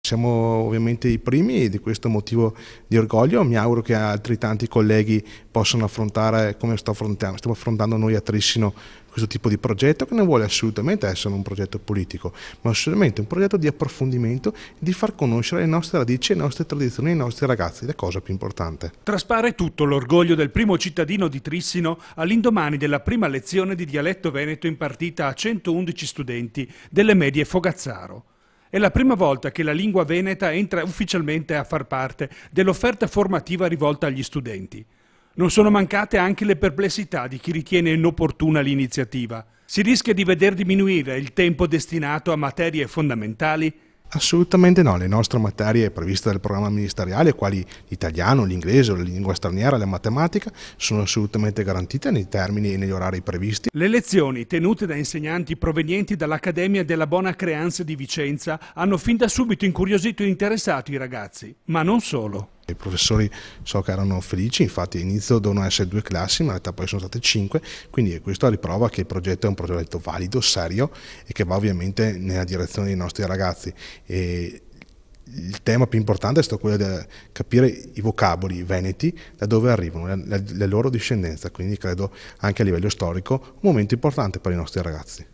Siamo ovviamente i primi e di questo motivo di orgoglio mi auguro che altri tanti colleghi possano affrontare come stiamo affrontando noi a Trissino questo tipo di progetto che non vuole assolutamente essere un progetto politico, ma assolutamente un progetto di approfondimento e di far conoscere le nostre radici, le nostre tradizioni ai nostri ragazzi, la cosa più importante. Traspare tutto l'orgoglio del primo cittadino di Trissino all'indomani della prima lezione di dialetto veneto impartita a 111 studenti delle medie Fogazzaro. È la prima volta che la lingua veneta entra ufficialmente a far parte dell'offerta formativa rivolta agli studenti. Non sono mancate anche le perplessità di chi ritiene inopportuna l'iniziativa. Si rischia di veder diminuire il tempo destinato a materie fondamentali? Assolutamente no, le nostre materie previste dal programma ministeriale, quali l'italiano, l'inglese, la lingua straniera, la matematica, sono assolutamente garantite nei termini e negli orari previsti. Le lezioni tenute da insegnanti provenienti dall'Accademia della Bona Creanza di Vicenza hanno fin da subito incuriosito e interessato i ragazzi, ma non solo. I professori so che erano felici, infatti all'inizio dovevano essere 2 classi, ma in realtà poi sono state 5, quindi questo a riprova che il progetto è un progetto valido, serio e che va ovviamente nella direzione dei nostri ragazzi. E il tema più importante è stato quello di capire i vocaboli veneti, da dove arrivano, le loro discendenze, quindi credo anche a livello storico un momento importante per i nostri ragazzi.